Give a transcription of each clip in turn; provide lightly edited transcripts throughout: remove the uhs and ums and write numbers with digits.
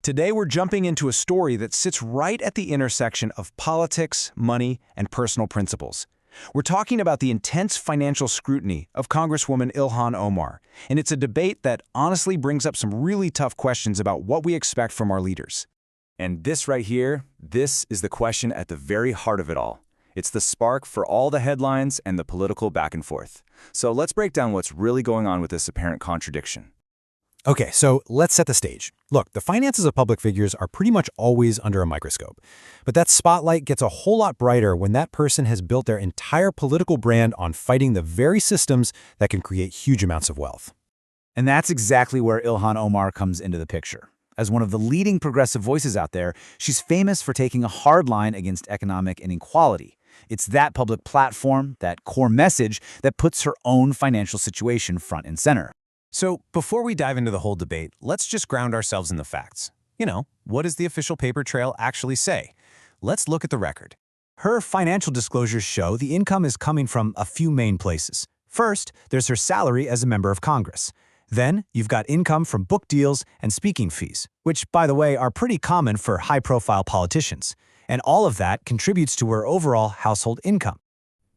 Today we're jumping into a story that sits right at the intersection of politics, money, and personal principles. We're talking about the intense financial scrutiny of Congresswoman Ilhan Omar, and it's a debate that honestly brings up some really tough questions about what we expect from our leaders. And this right here, this is the question at the very heart of it all. It's the spark for all the headlines and the political back and forth. So let's break down what's really going on with this apparent contradiction. Okay, so let's set the stage. Look, the finances of public figures are pretty much always under a microscope. But that spotlight gets a whole lot brighter when that person has built their entire political brand on fighting the very systems that can create huge amounts of wealth. And that's exactly where Ilhan Omar comes into the picture. As one of the leading progressive voices out there, she's famous for taking a hard line against economic inequality. It's that public platform, that core message, that puts her own financial situation front and center. So before we dive into the whole debate, let's just ground ourselves in the facts. What does the official paper trail actually say? Let's look at the record. Her financial disclosures show the income is coming from a few main places. First, there's her salary as a member of Congress. Then, you've got income from book deals and speaking fees, which, by the way, are pretty common for high-profile politicians. And all of that contributes to her overall household income.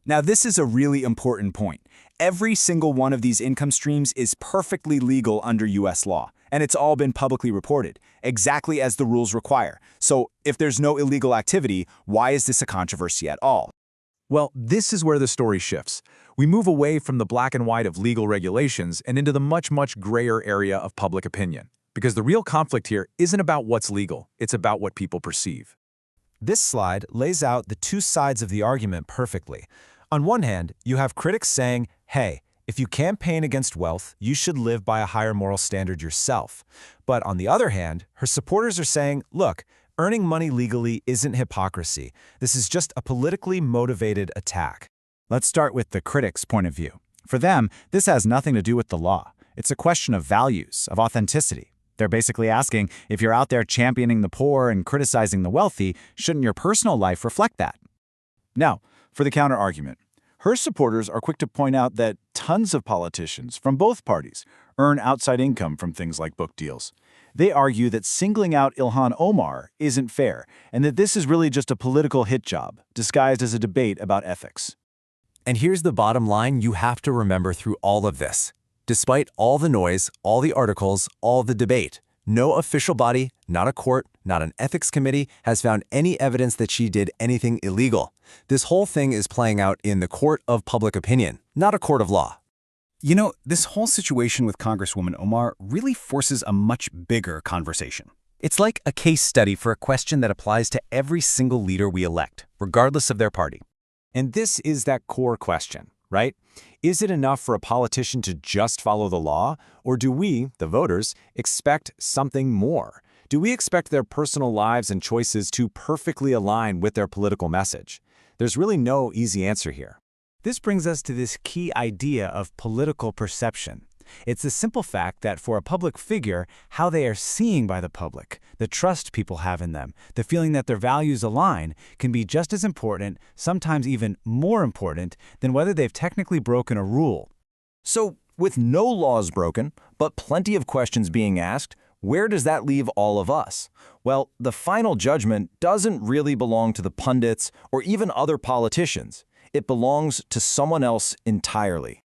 Now, this is a really important point. Every single one of these income streams is perfectly legal under U.S. law, and it's all been publicly reported, exactly as the rules require. So, if there's no illegal activity, why is this a controversy at all? Well, this is where the story shifts. We move away from the black and white of legal regulations and into the much grayer area of public opinion. Because the real conflict here isn't about what's legal, it's about what people perceive. This slide lays out the two sides of the argument perfectly. On one hand, you have critics saying, hey, if you campaign against wealth, you should live by a higher moral standard yourself. But on the other hand, her supporters are saying, look, earning money legally isn't hypocrisy. This is just a politically motivated attack. Let's start with the critics' point of view. For them, this has nothing to do with the law. It's a question of values, of authenticity. They're basically asking, if you're out there championing the poor and criticizing the wealthy, shouldn't your personal life reflect that? Now, for the counter-argument. Her supporters are quick to point out that tons of politicians from both parties earn outside income from things like book deals. They argue that singling out Ilhan Omar isn't fair, and that this is really just a political hit job, disguised as a debate about ethics. And here's the bottom line you have to remember through all of this. Despite all the noise, all the articles, all the debate, no official body, not a court, not an ethics committee, has found any evidence that she did anything illegal. This whole thing is playing out in the court of public opinion, not a court of law. This whole situation with Congresswoman Omar really forces a much bigger conversation. It's like a case study for a question that applies to every single leader we elect, regardless of their party. And this is that core question, right? Is it enough for a politician to just follow the law, or do we, the voters, expect something more? Do we expect their personal lives and choices to perfectly align with their political message? There's really no easy answer here. This brings us to this key idea of political perception. It's the simple fact that for a public figure, how they are seen by the public, the trust people have in them, the feeling that their values align, can be just as important, sometimes even more important, than whether they've technically broken a rule. So, with no laws broken, but plenty of questions being asked, where does that leave all of us? Well, the final judgment doesn't really belong to the pundits or even other politicians. It belongs to someone else entirely.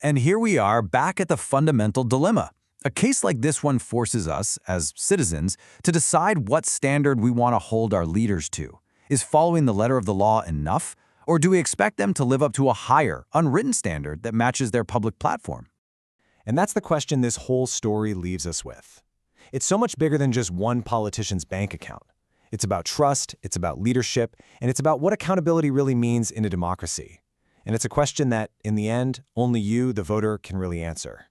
And here we are back at the fundamental dilemma. A case like this one forces us, as citizens, to decide what standard we want to hold our leaders to. Is following the letter of the law enough? Or do we expect them to live up to a higher, unwritten standard that matches their public platform? And that's the question this whole story leaves us with. It's so much bigger than just one politician's bank account. It's about trust, it's about leadership, and it's about what accountability really means in a democracy. And it's a question that, in the end, only you, the voter, can really answer.